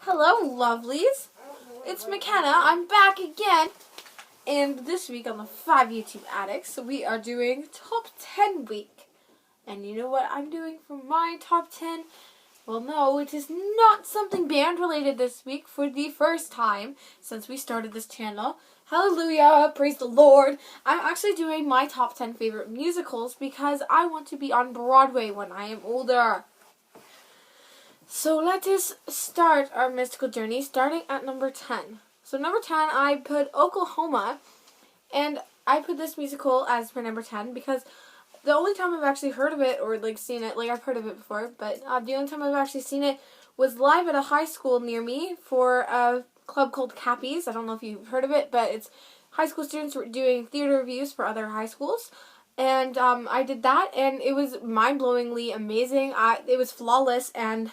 Hello, lovelies. It's Makenna. I'm back again. And this week on the 5 YouTube Addicts, we are doing Top 10 Week. And you know what I'm doing for my Top 10? Well, no, it is not something band related this week for the first time since we started this channel. Hallelujah, praise the Lord. I'm actually doing my Top 10 favorite musicals because I want to be on Broadway when I am older. So let us start our mystical journey, starting at number 10. So number 10, I put Oklahoma, and I put this musical as my number 10 because the only time I've actually heard of it, or seen it, I've heard of it before, but the only time I've actually seen it was live at a high school near me for a club called Cappies. I don't know if you've heard of it, but it's high school students who are doing theater reviews for other high schools. And I did that, and it was mind-blowingly amazing. It was flawless, and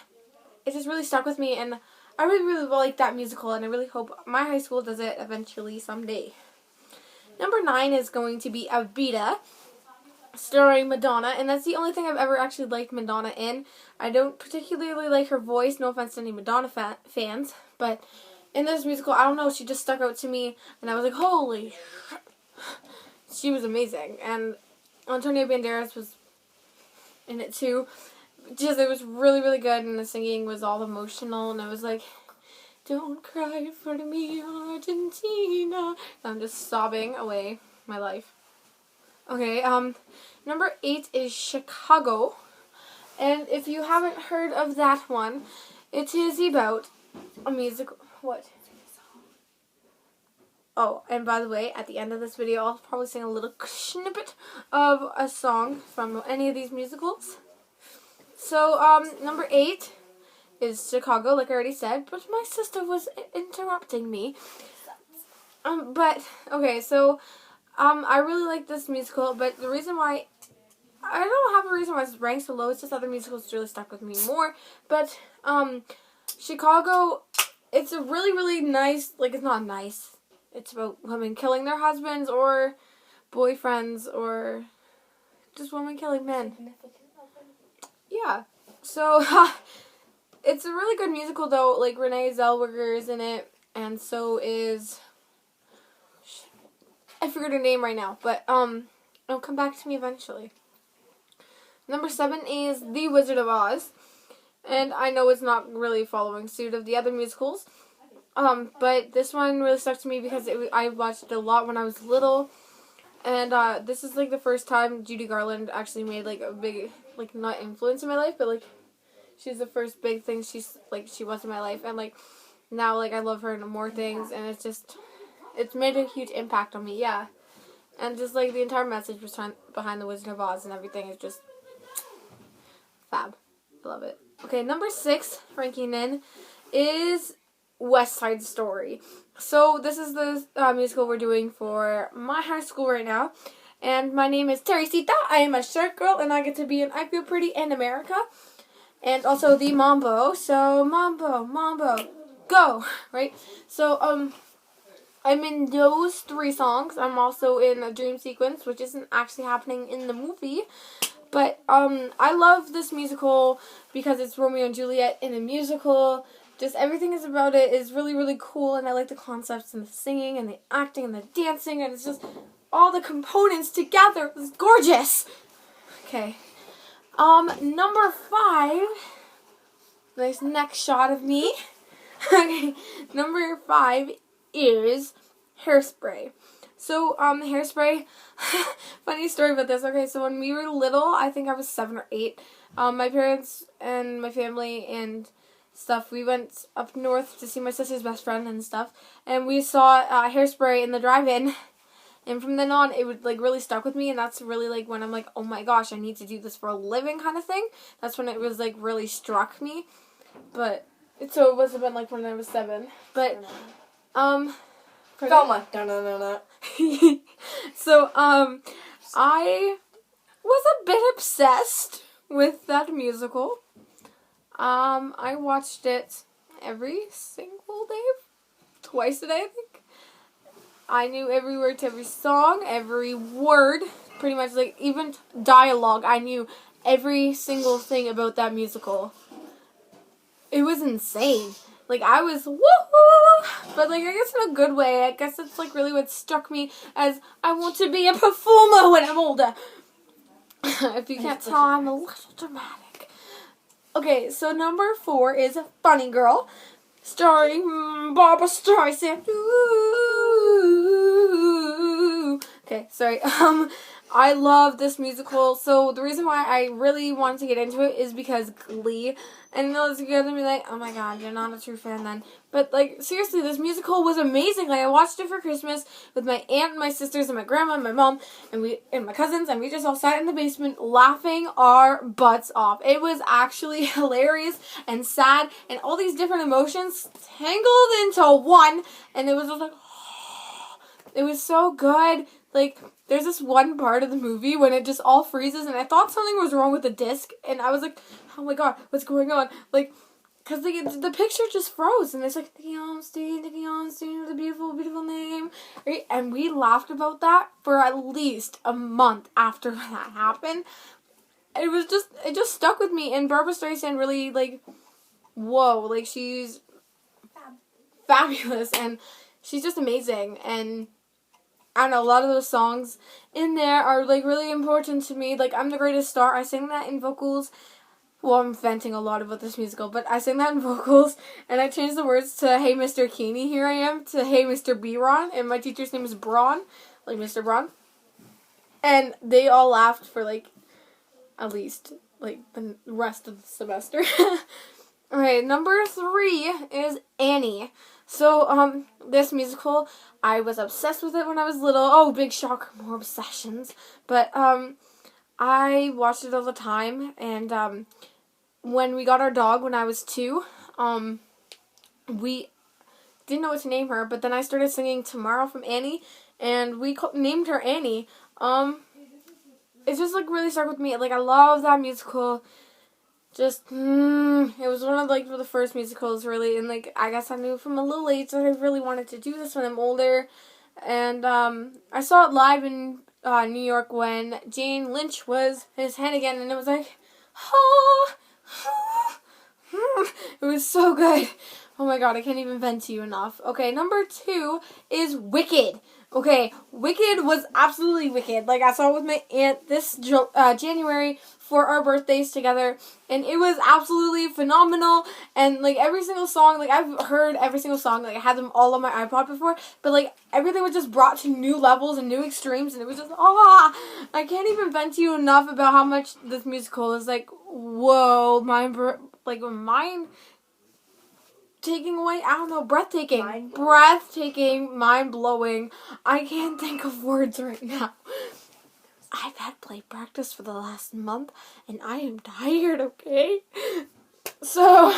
it just really stuck with me, and I really like that musical, and I really hope my high school does it eventually someday. Number 9 is going to be Evita, starring Madonna, and that's the only thing I've ever actually liked Madonna in. I don't particularly like her voice, no offense to any Madonna fans, but in this musical, I don't know, she just stuck out to me, and I was like, holy shit. She was amazing, and Antonio Banderas was in it too. Just, it was really good, and the singing was all emotional, and I was like, don't cry for me, Argentina. I'm just sobbing away my life. Okay, number 8 is Chicago, and if you haven't heard of that one, it is about a musical. What? Oh, and by the way, at the end of this video, I'll probably sing a little snippet of a song from any of these musicals. So, number 8 is Chicago, like I already said, but my sister was interrupting me. Okay, so, I really like this musical, but the reason why, I don't have a reason why it's ranked so low, it's just other musicals really stuck with me more, but, Chicago, it's a really nice, it's not nice, it's about women killing their husbands, or boyfriends, or just women killing men. Yeah, so, it's a really good musical, though. Renee Zellweger is in it, and so is, I forget her name right now, but, it'll come back to me eventually. Number 7 is The Wizard of Oz, and I know it's not really following suit of the other musicals, but this one really stuck to me because I watched it a lot when I was little, and, this is, the first time Judy Garland actually made, a big, not influence in my life, but, she's the first big thing she was in my life, and, now, I love her in more things, and it's made a huge impact on me, yeah, and just, the entire message behind The Wizard of Oz and everything is just fab. I love it. Okay, number 6, ranking in, is West Side Story. So, this is the musical we're doing for my high school right now. And my name is Teresita. I am a short girl, and I get to be in I Feel Pretty in America. And also the Mambo. So, Mambo, go! Right? So, I'm in those 3 songs. I'm also in a dream sequence, which isn't actually happening in the movie. But, I love this musical because it's Romeo and Juliet in a musical. Just everything is about it is really cool, and I like the concepts and the singing and the acting and the dancing, and it's just all the components together. It's gorgeous. Okay. Number 5. Nice neck shot of me. Okay. Number 5 is Hairspray. So, Hairspray, funny story about this. Okay, so when we were little, I think I was 7 or 8, my parents and my family and stuff, we went up north to see my sister's best friend and stuff, and we saw Hairspray in the drive-in, and from then on, it would, really stuck with me, and that's really, when I'm like, oh my gosh, I need to do this for a living kind of thing. That's when it was, really struck me, but, so it must have been, when I was 7, but, Velma. No. So, I was a bit obsessed with that musical. I watched it every single day, twice a day, I think. I knew every word to every song, every word, pretty much, even dialogue. I knew every single thing about that musical. It was insane. Like, I was woohoo! But, like, I guess in a good way. I guess it's, like, really what struck me as I want to be a performer when I'm older. If you can't tell, I'm a little dramatic. Okay, so number 4 is Funny Girl, starring Barbara Streisand. Ooh. Okay, sorry. I love this musical. So the reason why I really wanted to get into it is because Glee. And you're gonna be like, oh my god, you're not a true fan then. But like, seriously, this musical was amazing. Like, I watched it for Christmas with my aunt and my sisters and my grandma and my mom and my cousins, and we just all sat in the basement laughing our butts off. It was actually hilarious and sad and all these different emotions tangled into one, and it was just like, it was so good. Like, there's this one part of the movie when it just all freezes, and I thought something was wrong with the disc, and I was like, oh my god, what's going on? Like, because the picture just froze, and it's like, Dickie Onstein, with a beautiful, beautiful name, right? And we laughed about that for at least a month after that happened. It just stuck with me, and Barbara Streisand really, like, whoa, like, she's fabulous, and she's just amazing, and I don't know, a lot of those songs in there are, like, really important to me. Like, I'm the Greatest Star, I sing that in vocals. Well, I'm venting a lot about this musical, but I sing that in vocals, and I changed the words to Hey Mr. Keeney, here I am, to Hey Mr. B-Ron, and my teacher's name is Braun, like Mr. Braun. And they all laughed for, like, at least, like, the rest of the semester. Okay, number 3 is Annie. So, this musical, I was obsessed with it when I was little. Oh, big shocker, more obsessions. But, I watched it all the time, and, when we got our dog when I was 2, we didn't know what to name her, but then I started singing Tomorrow from Annie, and we named her Annie. It just, like, really stuck with me. Like, I love that musical. Just, it was one of, like, the first musicals, really, and, like, I guess I knew from a little age that I really wanted to do this when I'm older, and, I saw it live in, New York when Jane Lynch was his head again, and it was like, oh, it was so good. Oh my god, I can't even vent to you enough. Okay, number 2 is Wicked. Okay, Wicked was absolutely wicked. Like, I saw it with my aunt this January for our birthdays together, and it was absolutely phenomenal. And, like, every single song, like, I've heard every single song, like, I had them all on my iPod before, but, like, everything was just brought to new levels and new extremes, and it was just, I can't even vent to you enough about how much this musical is, like, whoa, mind taking away, I don't know, breathtaking, mind-blowing. I can't think of words right now. I've had play practice for the last month, and I am tired, okay? So,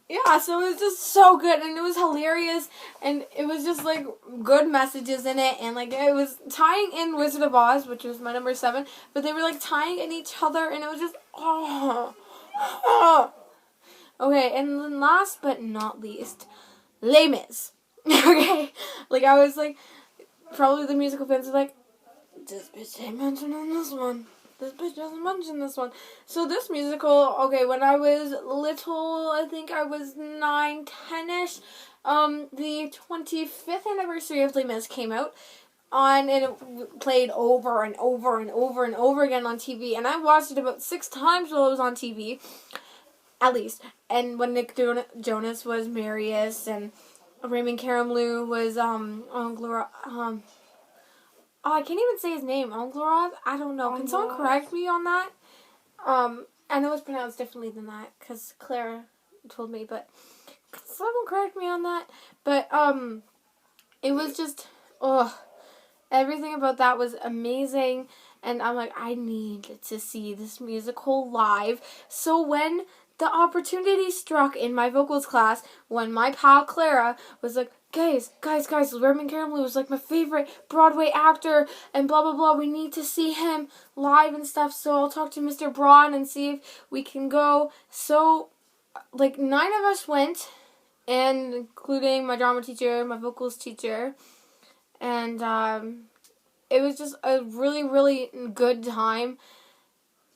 yeah, so it was just so good, and it was hilarious, and it was just, like, good messages in it, and, like, it was tying in Wizard of Oz, which was my number 7, but they were, like, tying in each other, and it was just, Okay, and then last but not least, Les Mis. Okay, like, I was like, probably the musical fans are like, this bitch ain't mentioned in this one. This bitch doesn't mention this one. So this musical, okay, when I was little, I think I was 9, 10-ish, the 25th anniversary of Les Mis came out. And it played over and over and over and over again on TV. And I watched it about 6 times while it was on TV. At least. And when Nick Jonas was Marius, and Raymond Carramlou was, I can't even say his name. Onglorov? I don't know. Can someone correct me on that? I know it's pronounced differently than that, because Clara told me, but can someone correct me on that? But, it was just, everything about that was amazing, and I'm like, I need to see this musical live. So when the opportunity struck in my vocals class, when my pal Clara was like, guys, Raymond Carramlou was, like, my favorite Broadway actor, and blah, blah, blah, we need to see him live and stuff, so I'll talk to Mr. Braun and see if we can go. So, like, 9 of us went, and including my drama teacher, my vocals teacher, and, it was just a really, really good time,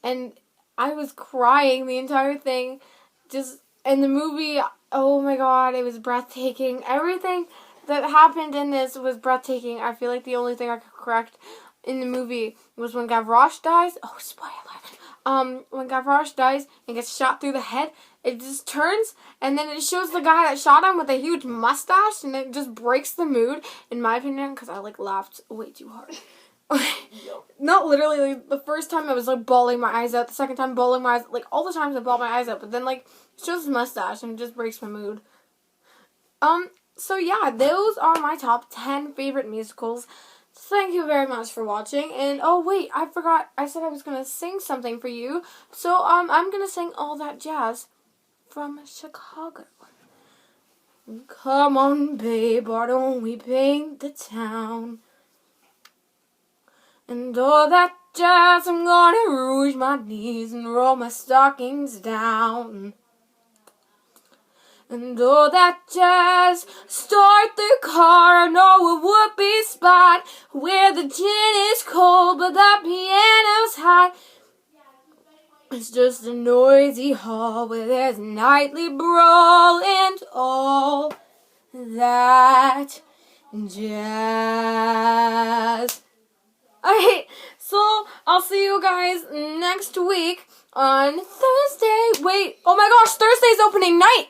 and I was crying the entire thing, just And the movie, oh my god, it was breathtaking. Everything that happened in this was breathtaking. I feel like the only thing I could correct in the movie was when Gavroche dies. Oh, spoiler. When Gavroche dies and gets shot through the head, it just turns, and then it shows the guy that shot him with a huge mustache, and it just breaks the mood, in my opinion, because I, like, laughed way too hard. Not literally, like, the first time I was, like, bawling my eyes out, the second time bawling my eyes, like, all the times I bawled my eyes out, but then, like, it shows his mustache, and it just breaks my mood. So yeah, those are my top 10 favorite musicals. Thank you very much for watching. And oh wait, I forgot. I said I was gonna sing something for you. So I'm gonna sing All That Jazz from Chicago. Come on, babe, why don't we paint the town? And all that jazz, I'm gonna rouge my knees and roll my stockings down. And all that jazz, start the car, I know it would be spot where the gin is cold but the piano's hot. It's just a noisy hall where there's nightly brawl and all that jazz. Alright, so I'll see you guys next week on Thursday. Wait, oh my gosh, Thursday's opening night!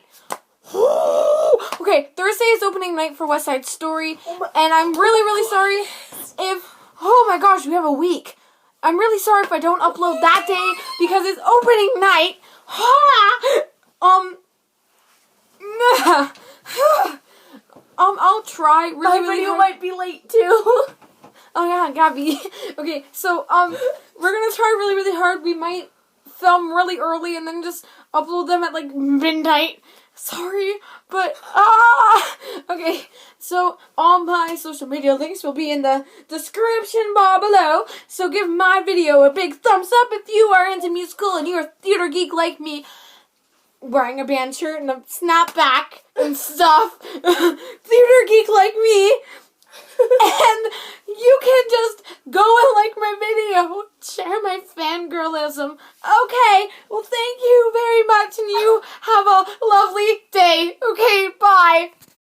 Okay, Thursday is opening night for West Side Story, and I'm really sorry if, oh my gosh, we have a week. I'm really sorry if I don't upload that day, because it's opening night. I'll try really My video hard. might be late too. Oh yeah, Gabby. Okay, so, we're gonna try really hard. We might film really early and then just upload them at, like, midnight. Sorry, but, okay, so all my social media links will be in the description bar below, so give my video a big thumbs up if you are into musical and you're a theater geek like me, wearing a band shirt and a snapback and stuff, theater geek like me, and you can just go and like my video, share my fangirlism. Okay, well thank you very much and you have a lovely day. Okay, bye.